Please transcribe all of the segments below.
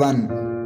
1،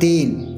3،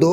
2